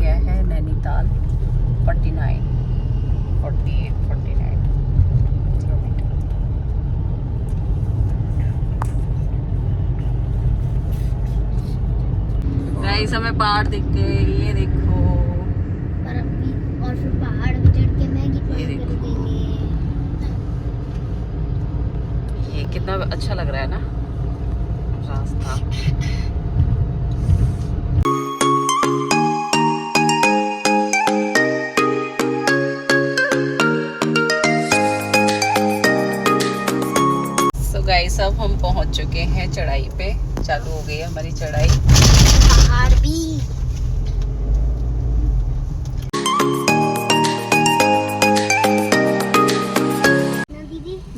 गया है Nainital 48 kilometre. Guys हमें पहाड़ दिख गए, ये देखो। और फिर पहाड़ पे चढ़ के मैगी ये ट्राई करेंगे। ये कितना अच्छा लग रहा है ना रास्ता। सो गाइस अब हम पहुंच चुके हैं चढ़ाई पे। चालू हो गई है हमारी चढ़ाई। पहाड़ भी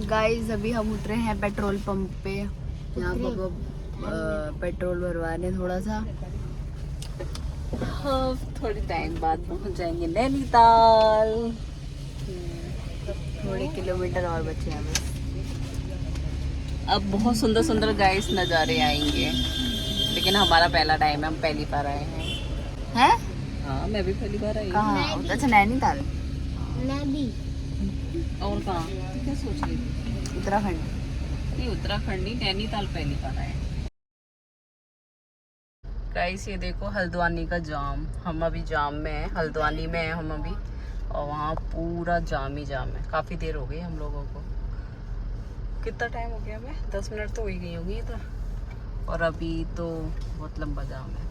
गाइस अभी हम उतरे हैं पेट्रोल पंप पे। यहाँ पर पेट्रोल भरवाने थोड़ा सा। हाँ थोड़ी टाइम बाद पहुँच जाएंगे नैनीताल। थोड़े किलोमीटर और बचे हैं बस। अब बहुत सुंदर सुंदर गाइस नज़ारे आएंगे, लेकिन हमारा पहला टाइम है, हम पहली बार आए हैं। हाँ मैं भी पहली बार आई। कहाँ? अच्छा नैनीताल। मैं भी। और कहाँ? क्या सोच रही थी? उत्तराखंड नहीं, उत्तराखंड नहीं, नैनीताल पहली बार आए। गाइस ये देखो हल्द्वानी का जाम। हम अभी जाम में हैं, हल्द्वानी में हैं हम अभी, और वहाँ पूरा जाम ही जाम है। काफ़ी देर हो गई हम लोगों को। कितना टाइम हो गया हमें? 10 मिनट तो हो ही गई होगी इधर, और अभी तो बहुत लंबा जाम है।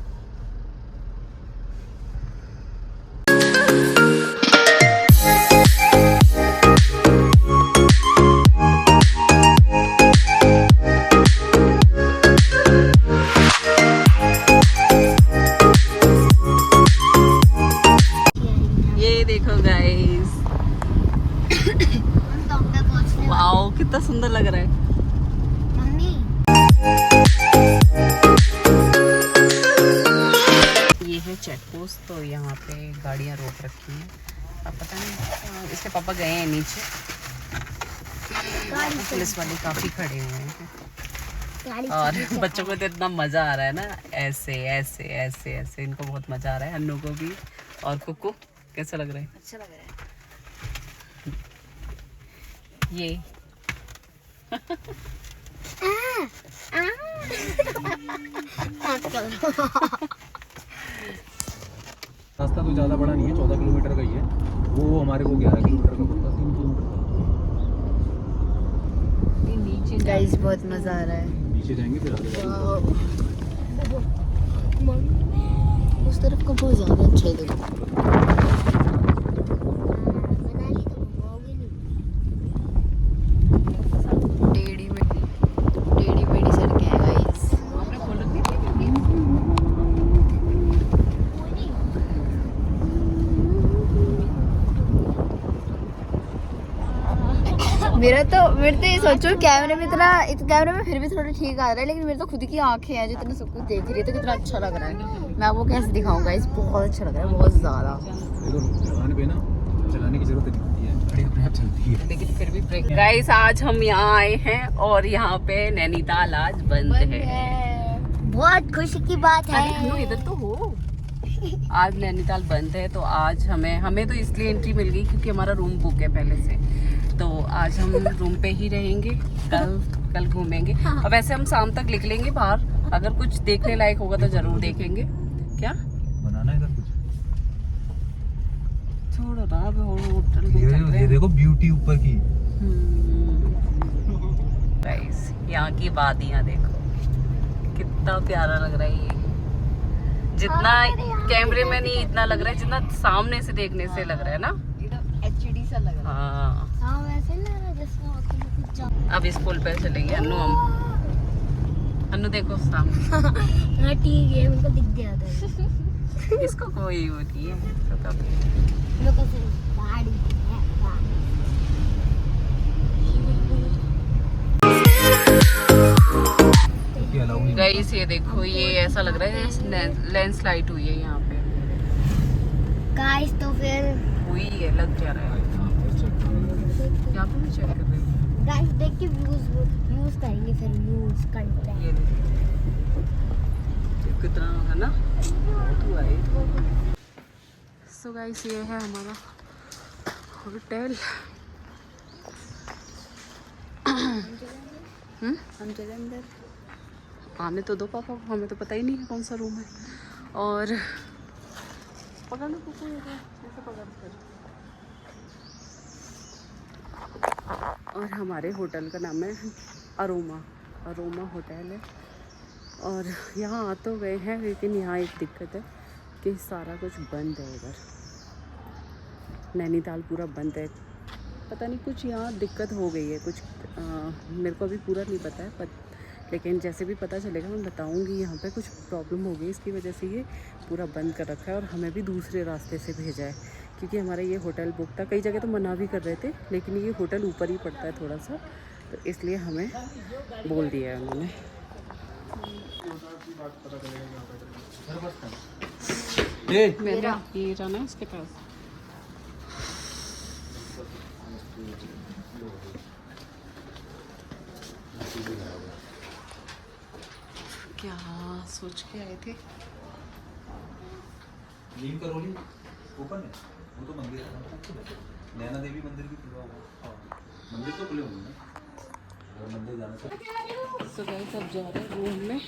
वाओ कितना सुंदर लग रहा है। मम्मी ये है चेक पोस्ट, तो यहाँ पे गाड़ियाँ रोक रखी हैं। अब पता नहीं इसके पापा गए हैं नीचे। पुलिस वाले काफी खड़े हुए हैं, और बच्चों को तो इतना मजा आ रहा है ना, ऐसे ऐसे ऐसे ऐसे इनको बहुत मजा आ रहा है। अन्नू को भी। और कुकू कैसा लग रहा है? अच्छा लग रहा है। ये रास्ता तो ज़्यादा बड़ा नहीं है, 14 किलोमीटर का ही है। वो हमारे को 11 किलोमीटर का पड़ता, 3 किलोमीटर का। नीचे गाइस बहुत मजा आ रहा है। नीचे जाएंगे फिर आगे उस तरफ का बहुत ज़्यादा अच्छा है। देखो टेढ़ी मेढ़ी सड़कें हैं गाइस। मेरे तो ये सोचो कैमरे में कैमरे में फिर भी थोड़ा ठीक आ रहा है, लेकिन मेरे तो खुद की आंखें हैं जो इतना सब कुछ देख रही है, तो कितना अच्छा लग रहा है। मैं आपको कैसे दिखाऊं गाइस, बहुत अच्छा लग रहा है, बहुत ज्यादा। चलाने पे ना चलाने की जरूरत नहीं है, गाड़ी अपने आप चलती है। लेकिन फिर भी ब्रेक। गाइस आज हम यहाँ आए हैं और यहाँ पे नैनीताल आज बंद है। बहुत खुशी की बात है। इधर तो हो। आज नैनीताल बंद है, तो आज हमें तो इसलिए एंट्री मिल गई क्योंकि हमारा रूम बुक है पहले से। तो आज हम रूम पे ही रहेंगे, कल घूमेंगे। और वैसे हम शाम तक निकलेंगे बाहर, अगर कुछ देखने लायक होगा तो जरूर देखेंगे। क्या बनाना इधर कुछ छोड़ो ना, अब होटल में चल रहे ये हैं। देखो ब्यूटी ऊपर की। गाइस यहाँ की वादियाँ देखो, कितना प्यारा लग रहा है। ये जितना कैमरे में नहीं इतना लग रहा है, जितना सामने से देखने से लग रहा है ना, HD सा लग रहा है। हाँ वैसे लग रहा है जैसे आँखों में कुछ जा। अब इस पुल पे चलेंगे अन्नू हम। अन्नू देखो सामने। हाँ ठीक है, उनको दिख गया था। इसको कोई वो नहीं है, मेरे को सिर्फ गाड़ी है। गाइस ये देखो, ये ऐसा लग रहा है लैंडस्लाइड हुई है यहाँ पे। गाइस तो फिर हुई है, लग जा रहा है। यहाँ पे भी चेक कर रहे हैं। गाइस देख के व्यूज करेंगे, फिर व्यूज कंटेंट। ये देखो कितना है ना, बहुत हुआ है। सो गाइस ये है हमारा होटल। हम चले अंदर। आने तो दो पापा, हमें तो पता ही नहीं है कौन सा रूम है। और पकड़ लो कुछ, ऐसे पकड़ कर। और हमारे होटल का नाम है अरोमा होटल है। और यहाँ आ तो गए हैं, लेकिन यहाँ एक दिक्कत है कि सारा कुछ बंद है इधर। नैनीताल पूरा बंद है, पता नहीं कुछ यहाँ दिक्कत हो गई है कुछ। मेरे को अभी पूरा नहीं पता है, लेकिन जैसे भी पता चलेगा मैं बताऊँगी। यहाँ पे कुछ प्रॉब्लम हो गई, इसकी वजह से ये पूरा बंद कर रखा है और हमें भी दूसरे रास्ते से भेजा है, क्योंकि हमारा ये होटल बुक था। कई जगह तो मना भी कर रहे थे, लेकिन ये होटल ऊपर ही पड़ता है थोड़ा सा, तो इसलिए हमें बोल दिया है उन्होंने। मेरा ये जाना है इसके पास। क्या सोच के आए थे? नीम करोली ओपन है, वो तो मंदिर है। नैना देवी मंदिर भी खुला हुआ है। मंदिर तो खुले होंगे ना, अगर मंदिर जाना चाहिए। सो गाइस अब जा रहे हैं रूम में।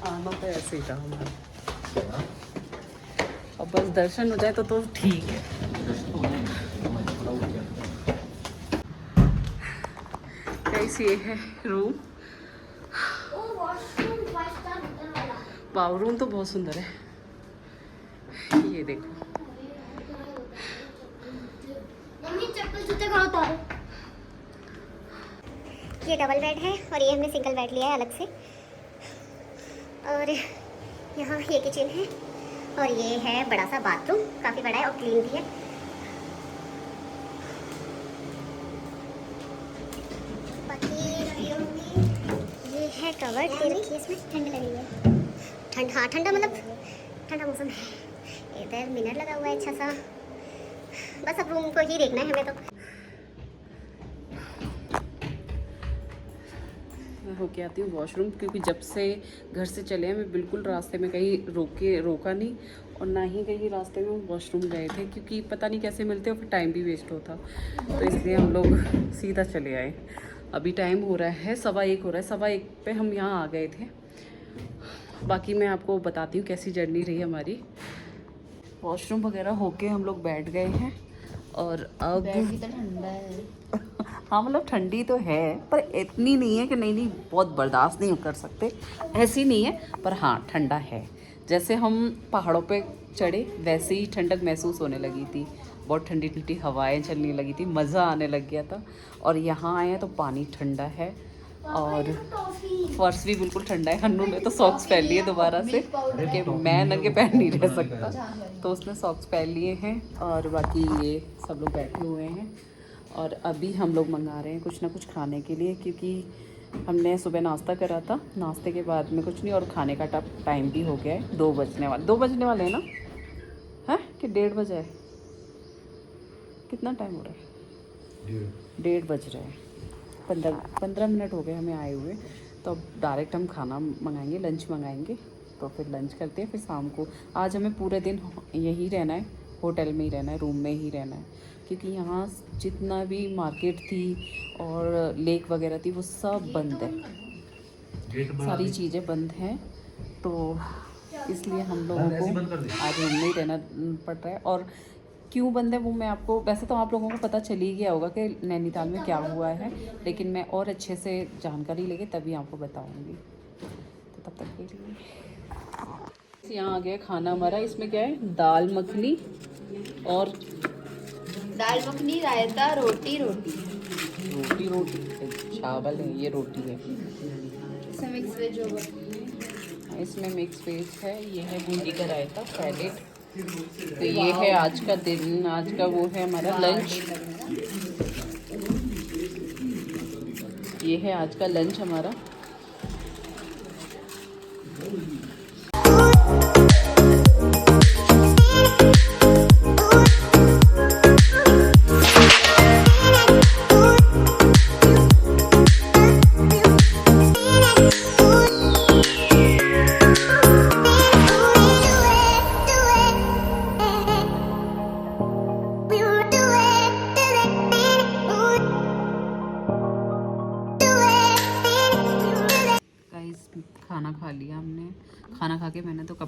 आना तो ऐसे ही था हमारा, अब बस दर्शन हो जाए तो ठीक है। कैसी ये है रूम? वाव, रूम तो बहुत सुंदर है। ये देखो, ये डबल बेड है और ये हमने सिंगल बेड लिया है अलग से। और यहाँ ये किचन है और ये है बड़ा सा बाथरूम, काफ़ी बड़ा है और क्लीन भी है। बाकी ये है कवर्ड दे रखी है, इसमें ठंड लगी है। हाँ ठंडा, मतलब ठंडा मौसम है। इधर मिरर लगा हुआ है अच्छा सा। बस अब रूम को ही देखना है हमें तो। मैं होके आती हूँ वॉशरूम, क्योंकि जब से घर से चले हैं मैं बिल्कुल रास्ते में कहीं रोका नहीं, और ना ही कहीं रास्ते में वॉशरूम गए थे, क्योंकि पता नहीं कैसे मिलते और फिर टाइम भी वेस्ट होता, तो इसलिए हम लोग सीधा चले आए। अभी टाइम हो रहा है 1:15 हो रहा है, 1:15 पे हम यहाँ आ गए थे। बाकी मैं आपको बताती हूँ कैसी जर्नी रही हमारी। वॉशरूम वगैरह होके हम लोग बैठ गए हैं और अब बेड भी तो ठंडा है। हाँ मतलब ठंडी तो है, पर इतनी नहीं है कि नहीं बहुत बर्दाश्त नहीं कर सकते, ऐसी नहीं है, पर हाँ ठंडा है। जैसे हम पहाड़ों पे चढ़े वैसे ही ठंडक महसूस होने लगी थी, बहुत ठंडी ठंडी हवाएं चलने लगी थी, मज़ा आने लग गया था। और यहाँ आए तो पानी ठंडा है और फर्श भी बिल्कुल ठंडा है। हन्नू ने तो सॉक्स पहन लिए दोबारा से, कि मैं नंगे पैर नहीं रह सकता, तो उसने सॉक्स पहन लिए हैं। और बाकी ये सब लोग बैठे हुए हैं और अभी हम लोग मंगा रहे हैं कुछ ना कुछ खाने के लिए, क्योंकि हमने सुबह नाश्ता करा था, नाश्ते के बाद में कुछ नहीं, और खाने का टाइम भी हो गया है। 2 बजने वाले हैं ना, है कि 1:30 बजे है? कितना टाइम हो रहा है? 1:30 बज रहा है। 15 मिनट हो गए हमें आए हुए, तो अब डायरेक्ट हम खाना मंगाएंगे, लंच मंगाएंगे, तो फिर लंच करते हैं। फिर शाम को आज हमें पूरे दिन यहीं रहना है, होटल में ही रहना है, रूम में ही रहना है, क्योंकि यहाँ जितना भी मार्केट थी और लेक वगैरह थी वो सब बंद है, सारी चीज़ें बंद हैं, तो इसलिए हम लोगों को आज रूम में ही रहना पड़ रहा है। और क्यों बंद है वो मैं आपको, वैसे तो आप लोगों को पता चल ही गया होगा कि नैनीताल में क्या हुआ है, लेकिन मैं और अच्छे से जानकारी लेके तभी आपको बताऊँगी, तो तब तक के लिए यहाँ आ गया खाना हमारा। इसमें क्या है, दाल मखनी और दाल मखनी, रायता, रोटी चावल है, ये रोटी है। इसमें मिक्स वेज होगा। इसमें मिक्स वेज है, ये है बूंदी का रायता, सैलेड। तो ये है आज का दिन, आज का वो है हमारा लंच, ये है आज का लंच हमारा।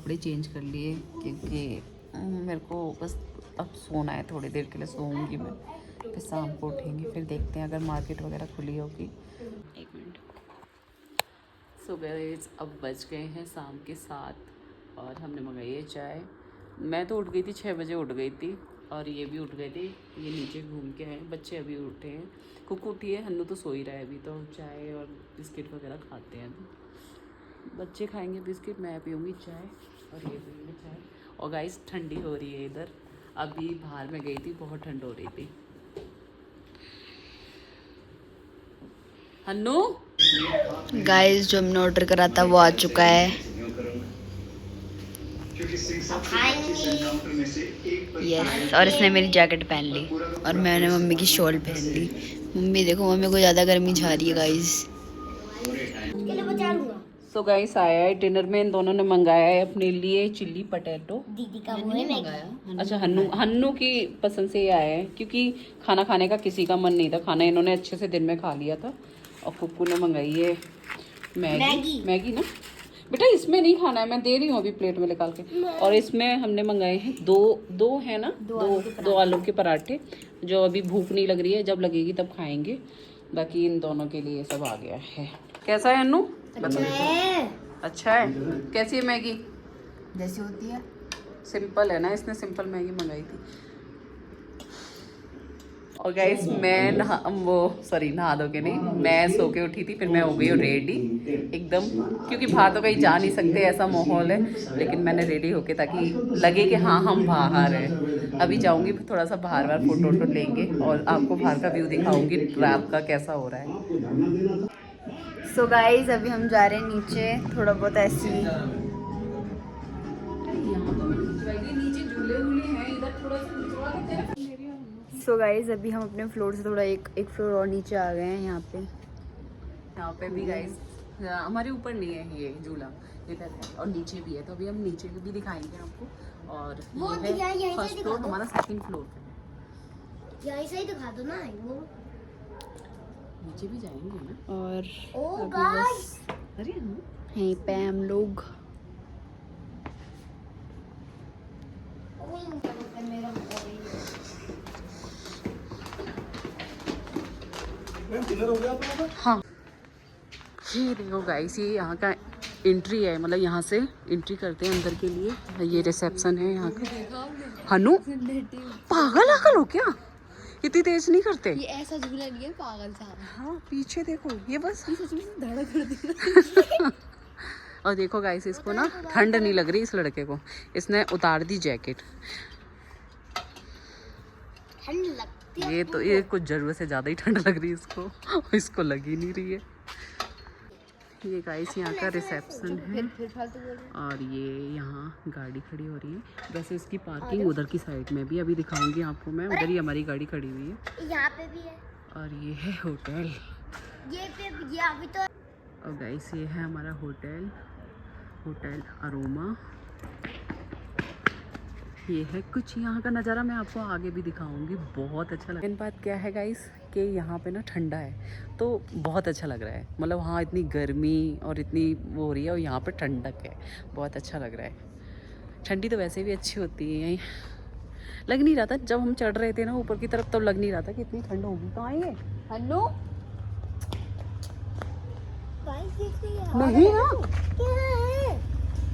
कपड़े चेंज कर लिए क्योंकि मेरे को बस अब सोना है, थोड़ी देर के लिए सोऊंगी मैं, फिर शाम को उठेंगे, फिर देखते हैं अगर मार्केट वगैरह खुली होगी। 1 मिनट। सो गाइस अब बज गए हैं शाम के 7 और हमने मंगाई है चाय। मैं तो उठ गई थी 6 बजे उठ गई थी और ये भी उठ गए थे, ये नीचे घूम के आए, बच्चे अभी उठे हैं, कुकू उठी है, हन्नू तो सो ही रहा है अभी, तो चाय और बिस्किट वगैरह खाते हैं। बच्चे खाएंगे बिस्किट, मैं पीऊँगी चाय और ये पीएंगे चाय। और गाइस ठंडी हो रही है इधर, अभी बाहर में गई थी, बहुत ठंड हो रही थी। हन्नू गाइस जो हमने ऑर्डर करा था वो आ चुका है। यस, और इसने मेरी जैकेट पहन ली और मैंने मम्मी की शॉल पहन ली। मम्मी देखो, मम्मी को ज़्यादा गर्मी झा रही है गाइस। सो गाइस आया है डिनर में, इन दोनों ने मंगाया है अपने लिए चिल्ली पटेटो। दीदी का वो है मैगी। अच्छा हन्नू की पसंद से ये आया है, क्योंकि खाना खाने का किसी का मन नहीं था, खाना इन्होंने अच्छे से दिन में खा लिया था। और कुक्कू ने मंगाई है मैगी ना बेटा, इसमें नहीं खाना है, मैं दे रही हूँ अभी प्लेट में निकाल के। और इसमें हमने मंगाए हैं दो है ना, दो आलू के पराठे, जो अभी भूख नहीं लग रही है, जब लगेगी तब खाएंगे। बाकी इन दोनों के लिए सब आ गया है। कैसा है अन्नू? अच्छा है। कैसी है मैगी? जैसी होती है सिंपल है ना, इसने सिंपल मैगी मंगाई थी। और गाइस मैं नहा धो के नहीं, मैं सो के उठी थी, फिर मैं हो गई हूँ रेडी एकदम, क्योंकि बाहर तो कहीं जा नहीं सकते, ऐसा माहौल है। लेकिन मैंने रेडी होके ताकि लगे कि हाँ हम बाहर हैं। अभी जाऊंगी थोड़ा सा बाहर फोटो वोटो लेंगे और आपको बाहर का व्यू दिखाऊंगी रात का कैसा हो रहा है। सो गाइस अभी हम जा रहे हैं नीचे, थोड़ा बहुत ऐसी सो गाइस अभी हम अपने फ्लोर से थोड़ा एक फ्लोर और नीचे आ गए हैं। यहाँ पे भी गाइस हमारे ऊपर नहीं है ये झूला, इधर है और नीचे भी है, तो अभी हम नीचे भी दिखाएंगे आपको। और ये है फर्स्ट फ्लोर, हमारा सेकंड फ्लोर पे है। ऐसा ही दिखा दो ना, वो नीचे भी जाएंगे ना। और ओ गाइस अरे यहीं पे हम लोग हाँ, ये देखो गाइस, ये यहाँ का एंट्री है, मतलब यहाँ से एंट्री करते हैं अंदर के लिए। ये रिसेप्शन है यहाँ का। हनु पागल हो क्या? इतनी तेज नहीं करते। ये ऐसा झूला नहीं है पागल सा। हाँ पीछे देखो, ये बस सच में धड़क कर दे। और देखो गाइस, इसको ना ठंड नहीं लग रही इस लड़के को, इसने उतार दी जैकेट। ठंड लगती है। ये कुछ जरूरत से ज़्यादा ही ठंड लग रही है इसको, इसको लग ही नहीं रही है। ये गाइस यहाँ का रिसेप्शन है और ये यहाँ गाड़ी खड़ी हो रही है। वैसे इसकी पार्किंग उधर की साइड में भी अभी दिखाऊंगी आपको मैं, उधर ही हमारी गाड़ी खड़ी हुई है। यहाँ पे भी है और ये है होटल, ये अभी तो। और गाइस ये है हमारा होटल अरोमा। ये है कुछ यहाँ का नज़ारा, मैं आपको आगे भी दिखाऊंगी, बहुत अच्छा लगा। मेन बात क्या है गाइस कि यहाँ पे ना ठंडा है तो बहुत अच्छा लग रहा है, मतलब वहाँ इतनी गर्मी और इतनी वो हो रही है और यहाँ पे ठंडक है, बहुत अच्छा लग रहा है। ठंडी तो वैसे भी अच्छी होती है यहीं, लग नहीं रहा था जब हम चढ़ रहे थे ना ऊपर की तरफ, तो लग नहीं रहा था कि इतनी ठंड होगी। कहाँ है हन्नू? नहीं ना।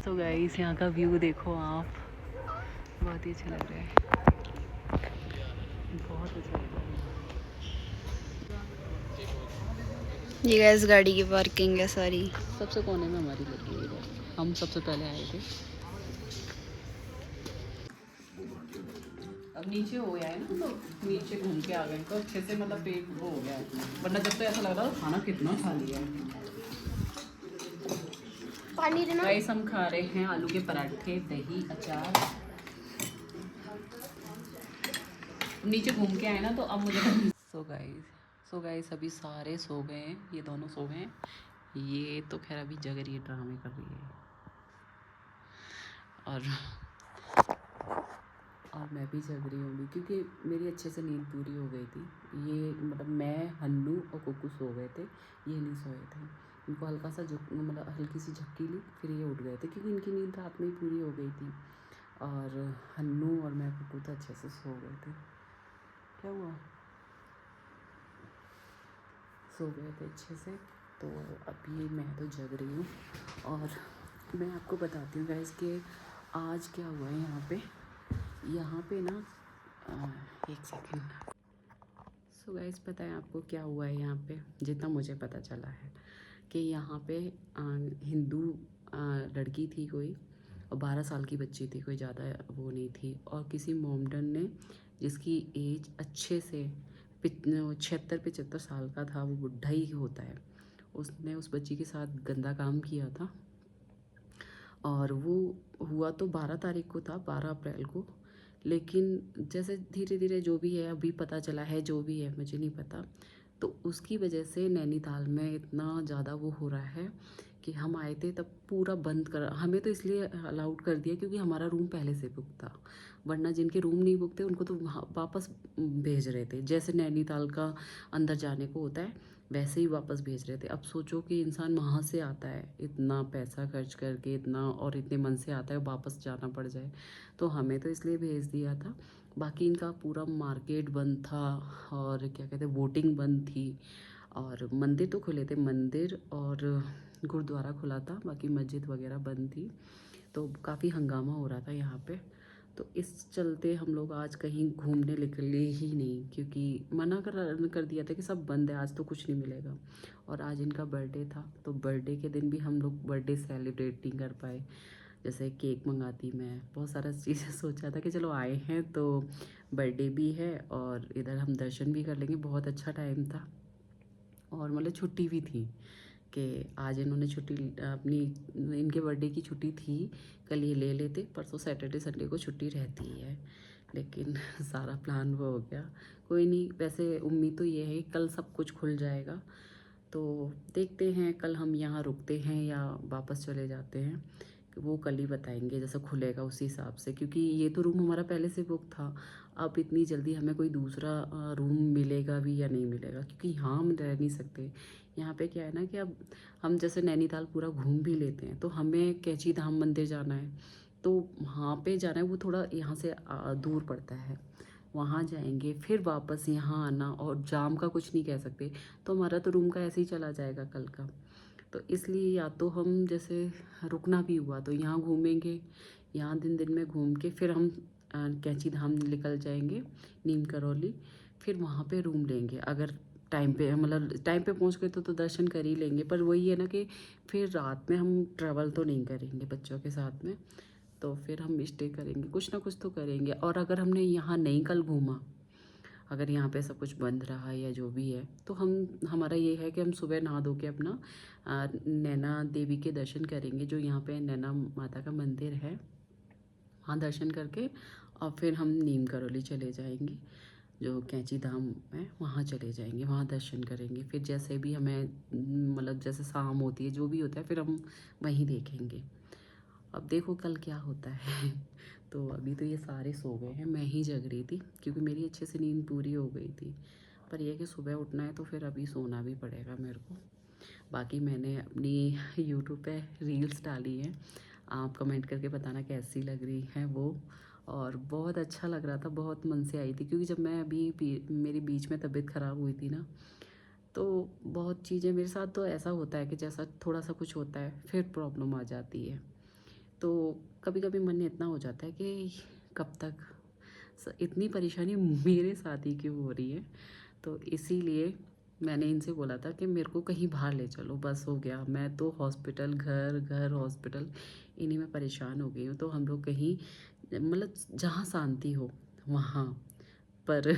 तो गाइस यहाँ का व्यू देखो आप, बहुत ही अच्छा लग रहा है, बहुत अच्छा लग रहा है। ये गाइस गाड़ी की पार्किंग है सारी। सबसे कोने में हमारी लगी हुई है, हम सबसे पहले आए थे। अब नीचे हो गया है ना, तो नीचे घूम के आ गए तो अच्छे से, मतलब पेट वो हो गया है, वरना जब तो ऐसा लग रहा था खाना कितना खा लिया है। पानी देना। गाइस हम खा रहे हैं आलू के पराठे, दही, अचार। नीचे घूम के आए ना तो अब मुझे सो गाइस अभी सारे सो गए हैं, ये दोनों सो गए हैं, ये तो खैर अभी जग रही है, ड्रामे कर रही है। और मैं भी जग रही हूँ क्योंकि मेरी अच्छे से नींद पूरी हो गई थी। ये मतलब मैं, हन्नू और कुकू सो गए थे, ये नहीं सोए थे। उनको हल्का सा मतलब हल्की सी झपकी ली, फिर ये उठ गए थे क्योंकि इनकी नींद रात में ही पूरी हो गई थी। और हन्नू और मैं पुप्पू तो अच्छे से सो गए थे। क्या हुआ? सो गए थे अच्छे से। तो अभी मैं तो जग रही हूँ और मैं आपको बताती हूँ गाइस कि आज क्या हुआ है यहाँ पे ना एक सेकंड। सो गाइस पता है आपको क्या हुआ है यहाँ पे? जितना मुझे पता चला है कि यहाँ पे हिंदू लड़की थी कोई, और 12 साल की बच्ची थी, कोई ज़्यादा वो नहीं थी। और किसी मोमडन ने, जिसकी एज अच्छे से 76-75 साल का था, वो बुढ़ा ही होता है, उसने उस बच्ची के साथ गंदा काम किया था। और वो हुआ तो 12 तारीख को था, 12 अप्रैल को। लेकिन जैसे धीरे धीरे जो भी है अभी पता चला है, जो भी है मुझे नहीं पता, तो उसकी वजह से नैनीताल में इतना ज़्यादा वो हो रहा है कि हम आए थे तब पूरा बंद कर, हमें तो इसलिए अलाउड कर दिया क्योंकि हमारा रूम पहले से बुक था, वरना जिनके रूम नहीं बुक थे उनको तो वापस भेज रहे थे। जैसे नैनीताल का अंदर जाने को होता है वैसे ही वापस भेज रहे थे। अब सोचो कि इंसान वहाँ से आता है इतना पैसा खर्च करके, इतना और इतने मन से आता है, वापस जाना पड़ जाए, तो हमें तो इसलिए भेज दिया था। बाकी इनका पूरा मार्केट बंद था और क्या कहते हैं वोटिंग बंद थी, और मंदिर तो खुले थे, मंदिर और गुरुद्वारा खुला था, बाकी मस्जिद वगैरह बंद थी। तो काफ़ी हंगामा हो रहा था यहाँ पे। तो इस चलते हम लोग आज कहीं घूमने निकले ही नहीं, क्योंकि मना कर दिया था कि सब बंद है, आज तो कुछ नहीं मिलेगा। और आज इनका बर्थडे था, तो बर्थडे के दिन भी हम लोग बर्थडे सेलिब्रेट नहीं कर पाए। जैसे केक मंगाती, मैं बहुत सारा चीज़ें सोचा था कि चलो आए हैं तो बर्थडे भी है और इधर हम दर्शन भी कर लेंगे। बहुत अच्छा टाइम था और मतलब छुट्टी भी थी कि आज इन्होंने छुट्टी अपनी, इनके बर्थडे की छुट्टी थी, कल ये ले लेते, परसों सैटरडे संडे को छुट्टी रहती है। लेकिन सारा प्लान वो हो गया। कोई नहीं, वैसे उम्मीद तो ये है कि कल सब कुछ खुल जाएगा। तो देखते हैं कल हम यहाँ रुकते हैं या वापस चले जाते हैं, वो कल ही बताएंगे जैसा खुलेगा उसी हिसाब से, क्योंकि ये तो रूम हमारा पहले से बुक था। अब इतनी जल्दी हमें कोई दूसरा रूम मिलेगा भी या नहीं मिलेगा, क्योंकि यहाँ हम रह नहीं सकते। यहाँ पे क्या है ना कि अब हम जैसे नैनीताल पूरा घूम भी लेते हैं, तो हमें कैंची धाम मंदिर जाना है, तो वहाँ पे जाना है, वो थोड़ा यहाँ से दूर पड़ता है। वहाँ जाएंगे फिर वापस यहाँ आना, और जाम का कुछ नहीं कह सकते, तो हमारा तो रूम का ऐसे ही चला जाएगा कल का। तो इसलिए या तो हम जैसे रुकना भी हुआ तो यहाँ घूमेंगे, यहाँ दिन में घूम के फिर हम कैंची धाम निकल जाएंगे, नीम करौली, फिर वहाँ पे रूम लेंगे। अगर टाइम पे मतलब टाइम पे पहुँच गए तो दर्शन कर ही लेंगे, पर वही है ना कि फिर रात में हम ट्रैवल तो नहीं करेंगे बच्चों के साथ में, तो फिर हम स्टे करेंगे, कुछ ना कुछ तो करेंगे। और अगर हमने यहाँ नहीं कल घूमा, अगर यहाँ पे सब कुछ बंद रहा या जो भी है, तो हमारा ये है कि हम सुबह नहा धो के अपना नैना देवी के दर्शन करेंगे, जो यहाँ पे नैना माता का मंदिर है, वहाँ दर्शन करके और फिर हम नीम करौली चले जाएंगे, जो कैंची धाम है वहाँ चले जाएंगे, वहाँ दर्शन करेंगे। फिर जैसे भी हमें मतलब जैसे शाम होती है जो भी होता है फिर हम वहीं देखेंगे। अब देखो कल क्या होता है। तो अभी तो ये सारे सो गए हैं, मैं ही जग रही थी क्योंकि मेरी अच्छे से नींद पूरी हो गई थी। पर यह कि सुबह उठना है तो फिर अभी सोना भी पड़ेगा मेरे को। बाकी मैंने अपनी यूट्यूब पे रील्स डाली हैं, आप कमेंट करके बताना कैसी लग रही हैं वो। और बहुत अच्छा लग रहा था, बहुत मन से आई थी, क्योंकि जब मैं मेरी बीच में तबीयत ख़राब हुई थी ना, तो बहुत चीज़ें मेरे साथ तो ऐसा होता है कि जैसा थोड़ा सा कुछ होता है फिर प्रॉब्लम आ जाती है। तो कभी कभी मन इतना हो जाता है कि कब तक इतनी परेशानी मेरे साथ ही क्यों हो रही है। तो इसीलिए मैंने इनसे बोला था कि मेरे को कहीं बाहर ले चलो, बस हो गया, मैं तो हॉस्पिटल घर घर हॉस्पिटल इन्हीं में परेशान हो गई हूँ। तो हम लोग कहीं मतलब जहाँ शांति हो वहाँ पर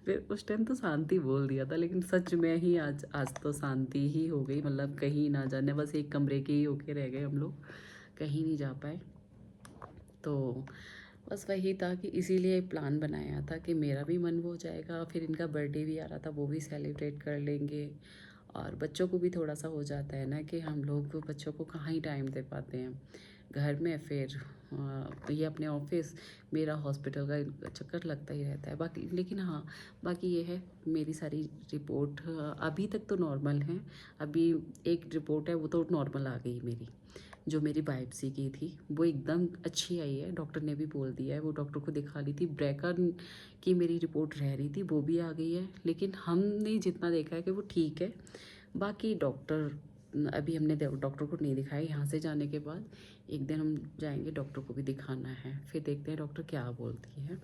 फिर उस टाइम तो शांति बोल दिया था, लेकिन सच में ही आज तो शांति ही हो गई। मतलब कहीं ना जाने, बस एक कमरे के ही होके रह गए हम लोग, कहीं नहीं जा पाए। तो बस वही था कि इसीलिए प्लान बनाया था कि मेरा भी मन हो जाएगा, फिर इनका बर्थडे भी आ रहा था, वो भी सेलिब्रेट कर लेंगे। और बच्चों को भी थोड़ा सा हो जाता है ना कि हम लोग बच्चों को कहाँ ही टाइम दे पाते हैं घर में, फिर ये अपने ऑफिस, मेरा हॉस्पिटल का चक्कर लगता ही रहता है। बाकी लेकिन हाँ, बाकी ये है मेरी सारी रिपोर्ट अभी तक तो नॉर्मल है। अभी एक रिपोर्ट है वो तो नॉर्मल आ गई मेरी, जो मेरी बायोप्सी की थी वो एकदम अच्छी आई है। डॉक्टर ने भी बोल दिया है, वो डॉक्टर को दिखा ली थी। ब्रेका की मेरी रिपोर्ट रह रही थी, वो भी आ गई है। लेकिन हमने जितना देखा है कि वो ठीक है। बाकी डॉक्टर, अभी हमने डॉक्टर को नहीं दिखाया। यहाँ से जाने के बाद एक दिन हम जाएंगे, डॉक्टर को भी दिखाना है, फिर देखते हैं डॉक्टर क्या बोलती है।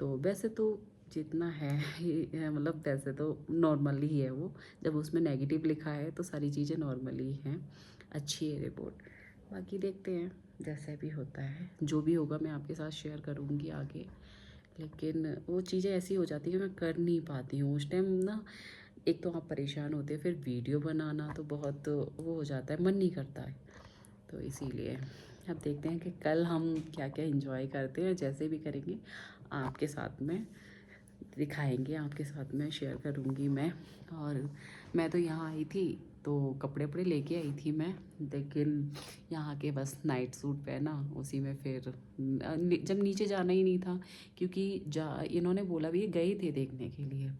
तो वैसे तो जितना है मतलब वैसे तो नॉर्मल ही है वो। जब उसमें नेगेटिव लिखा है तो सारी चीज़ें नॉर्मल ही हैं, अच्छी है रिपोर्ट। बाकी देखते हैं जैसे भी होता है, जो भी होगा मैं आपके साथ शेयर करूँगी आगे। लेकिन वो चीज़ें ऐसी हो जाती है कि मैं कर नहीं पाती हूँ उस टाइम ना। एक तो आप परेशान होते हैं, फिर वीडियो बनाना तो बहुत वो हो जाता है, मन नहीं करता है। तो इसीलिए अब देखते हैं कि कल हम क्या क्या एंजॉय करते हैं। जैसे भी करेंगे आपके साथ में दिखाएंगे, आपके साथ में शेयर करूँगी मैं। और मैं तो यहाँ आई थी तो कपड़े वपड़े लेके आई थी मैं, लेकिन यहाँ के बस नाइट सूट पहना, उसी में फिर जब नीचे जाना ही नहीं था, क्योंकि इन्होंने बोला भी ये गए थे देखने के लिए,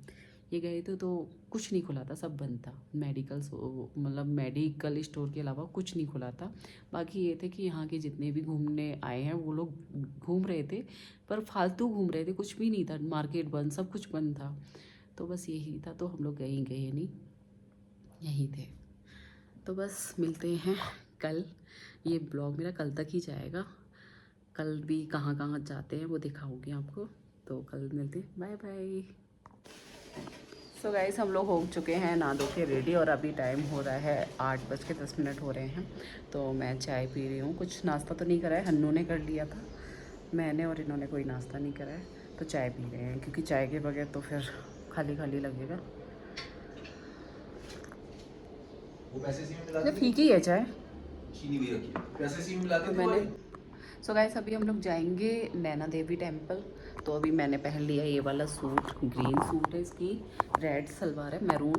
ये गए थे तो कुछ नहीं खुला था, सब बंद था। मतलब मेडिकल स्टोर के अलावा कुछ नहीं खुला था। बाकी ये थे कि यहाँ के जितने भी घूमने आए हैं वो लोग घूम रहे थे, पर फालतू घूम रहे थे, कुछ भी नहीं था, मार्केट बंद, सब कुछ बंद था। तो बस यही था, तो हम लोग गए नहीं, यहीं थे। तो बस मिलते हैं कल। ये ब्लॉग मेरा कल तक ही जाएगा। कल भी कहाँ कहाँ जाते हैं वो दिखाऊंगी आपको। तो कल मिलते हैं, बाय बाय। सो गाइस, हम लोग हो चुके हैं नहा धो के रेडी, और अभी टाइम हो रहा है 8:10 हो रहे हैं। तो मैं चाय पी रही हूँ। कुछ नाश्ता तो नहीं करा है, हन्नू ने कर लिया था, मैंने और इन्होंने कोई नाश्ता नहीं करा है। तो चाय पी रहे हैं, क्योंकि चाय के बगैर तो फिर खाली खाली लगेगा। वो पैसे सी में मिला के फीकी है चाय। चीनी भी रखी है, पैसे सी में मिला के मैंने सो गाइस, अभी हम लोग जाएंगे नैना देवी टेम्पल। तो अभी मैंने पहन लिया ये वाला सूट, ग्रीन सूट है, इसकी रेड सलवार है, मैरून,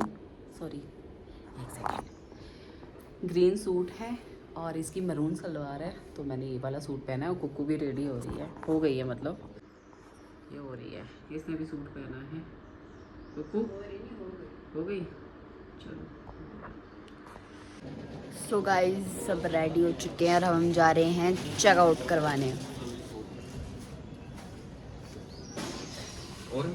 सॉरी एक सेकेंड, ग्रीन सूट है और इसकी मैरून सलवार है। तो मैंने ये वाला सूट पहना है, और कुक्कू भी रेडी हो रही है, हो गई है, मतलब ये हो रही है। इसने भी सूट पहना है। कुक्कू हो गई, चलो। सो गाइस, सब रेडी हो चुके हैं और हम जा रहे हैं चेकआउट करवाने। और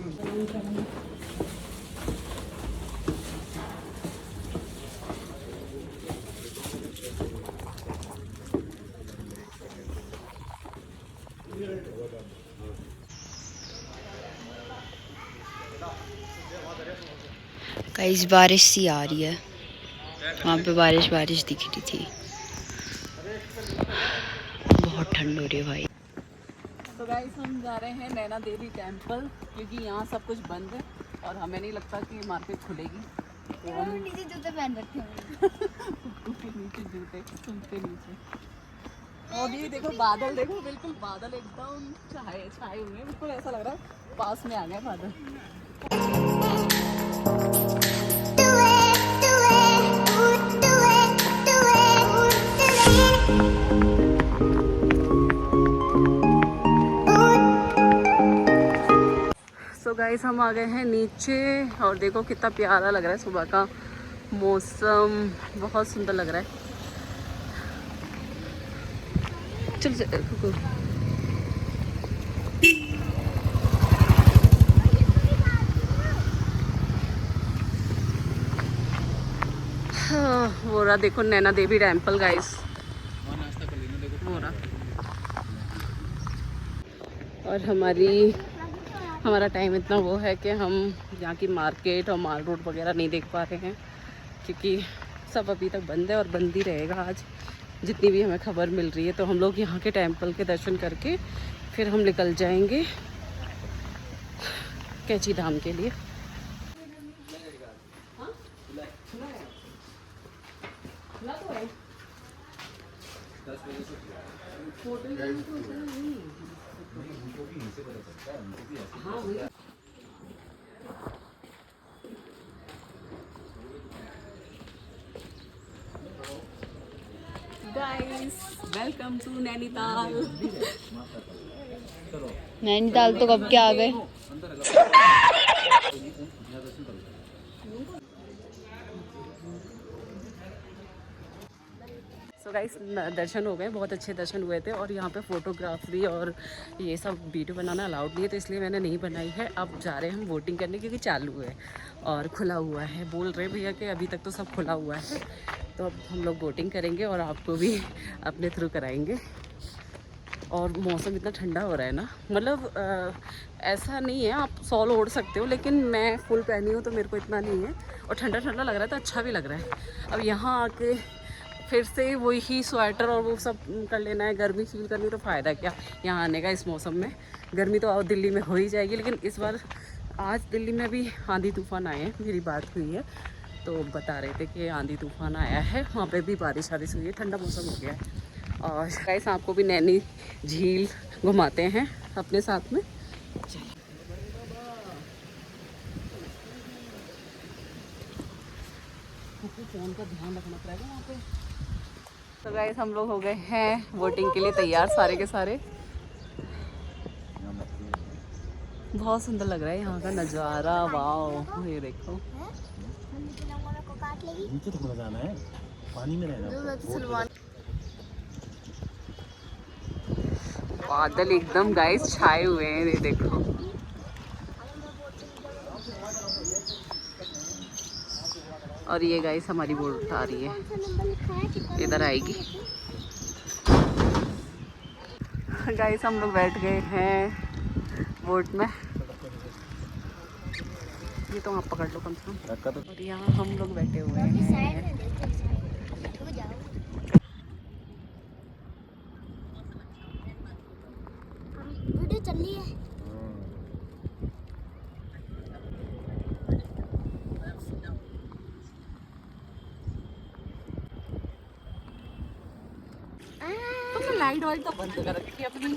गाइस, बारिश सी आ रही है, वहाँ पे बारिश दिख रही थी। बहुत ठंड हो रही है भाई। तो गाइस, हम जा रहे हैं नैना देवी टेम्पल, क्योंकि यहाँ सब कुछ बंद है और हमें नहीं लगता कि मार्केट खुलेगी। तो हम नीचे जूते पहन रखे हैं। कुक्कू के नीचे जूते, उनके नीचे। और ये देखो बादल, देखो बिल्कुल बादल एकदम छाए हुए हैं, बिल्कुल ऐसा लग रहा है पास में आ गए बादल। सो गाइस, हम आ गए हैं नीचे, और देखो कितना प्यारा लग रहा है, सुबह का मौसम बहुत सुंदर लग रहा है। चल कुकू, वो रहा देखो नैना देवी टेम्पल गाइस, नाश्ता कर लेना, देखो वो रहा। और हमारा टाइम इतना वो है कि हम यहाँ की मार्केट और माल रोड वगैरह नहीं देख पा रहे हैं, क्योंकि सब अभी तक बंद है और बंद ही रहेगा आज, जितनी भी हमें खबर मिल रही है। तो हम लोग यहाँ के टेम्पल के दर्शन करके फिर हम निकल जाएंगे कैची धाम के लिए। Guys, welcome to Nainital. Nainital तो कब के आ गए। सो गाइस दर्शन हो गए, बहुत अच्छे दर्शन हुए थे और यहाँ पे फोटोग्राफरी और ये सब वीडियो बनाना अलाउड नहीं है, तो इसलिए मैंने नहीं बनाई है। अब जा रहे हैं हम वोटिंग करने क्योंकि चालू है और खुला हुआ है। बोल रहे भैया कि अभी तक तो सब खुला हुआ है, तो अब हम लोग वोटिंग करेंगे और आपको भी अपने थ्रू कराएंगे। और मौसम इतना ठंडा हो रहा है ना, मतलब ऐसा नहीं है आप शॉल ओढ़ सकते हो, लेकिन मैं फुल पहनी हूँ तो मेरे को इतना नहीं है और ठंडा ठंडा लग रहा है तो अच्छा भी लग रहा है। अब यहाँ आके फिर से वही स्वेटर और वो सब कर लेना है, गर्मी फील करनी, तो फ़ायदा क्या यहाँ आने का इस मौसम में। गर्मी तो दिल्ली में हो ही जाएगी, लेकिन इस बार आज दिल्ली में भी आंधी तूफ़ान आए हैं, मेरी बात हुई है तो बता रहे थे कि आंधी तूफ़ान आया है, वहाँ पे भी बारिश वारिश हुई है, ठंडा मौसम हो गया है। और गाइस आपको भी नैनी झील घुमाते हैं अपने साथ में। फ़ोन का ध्यान रखना पड़ेगा वहाँ पे। तो गाइस हम लोग हो गए हैं वोटिंग के लिए तैयार, सारे के सारे। बहुत सुंदर लग रहा है यहाँ का नज़ारा, वाह ये देखो। नीचे तो जाना है, पानी में रहना। बादल एकदम गाइस छाए हुए हैं, ये देखो। और ये गाइस हमारी वोट आ रही है, इधर आएगी। गाइस हम लोग बैठ गए हैं वोट में, ये तो आप पकड़ लो कम से कम। और यहाँ हम लोग बैठे हुए हैं। वीडियो चल रही है। तो लाइट वाइट तो बंद कर रखी है अपनी।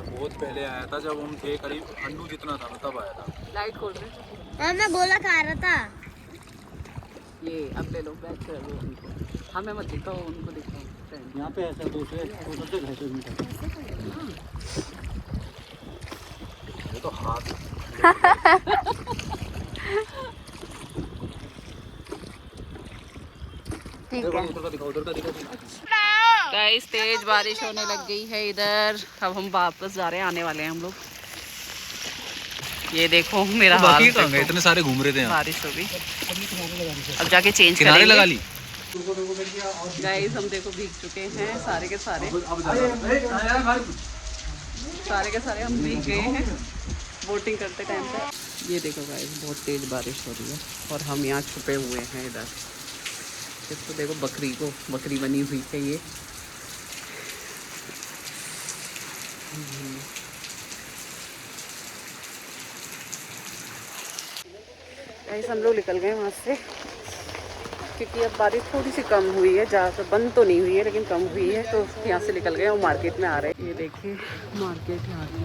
बहुत पहले आया था जब हम थे करीब ठंडू जितना था तब आया था। लाइट खोल रहे मैं गोला खा रहा था। ये अब ले लो, बैठ कर लो उनको, हमें मत दिखाओ, उनको दिखाओ। यहाँ पे ऐसा दूसरे ये तो हाथ ठीक है। उधर का दिखा। गाइस तेज बारिश होने लग गई है इधर, अब हम वापस जा रहे हैं, आने वाले हैं हम लोग। ये देखो मेरा हाल देखो। इतने सारे घूम रहे थे यहाँ। बारिश हो गई, अब जाके चेंज किनारे लगा ली। गाइस हम देखो भीग चुके हैं सारे के सारे, सारे के सारे हम भीग गए हैं वोटिंग करते टाइम पे। ये देखो गाइस बहुत तेज बारिश हो रही है और हम यहाँ छुपे हुए हैं इधर। इसको देखो, बकरी बनी हुई है ये। गाइस हम लोग निकल गए वहाँ से क्योंकि अब बारिश थोड़ी सी कम हुई है, ज़्यादा बंद तो नहीं हुई है लेकिन कम हुई है, तो यहाँ से निकल गए और मार्केट में आ रहे हैं। ये देखिए मार्केट यहाँ की,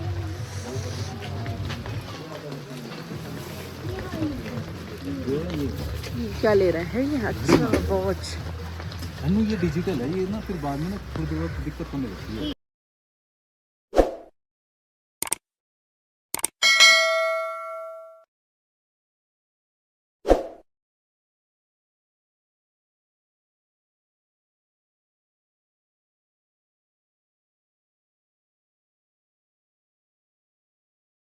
क्या ले रहे हैं ये? अच्छा वॉच। ये डिजिटल है, ये ना फिर बाद में ना थोड़ी दिक्कत होने लगती है।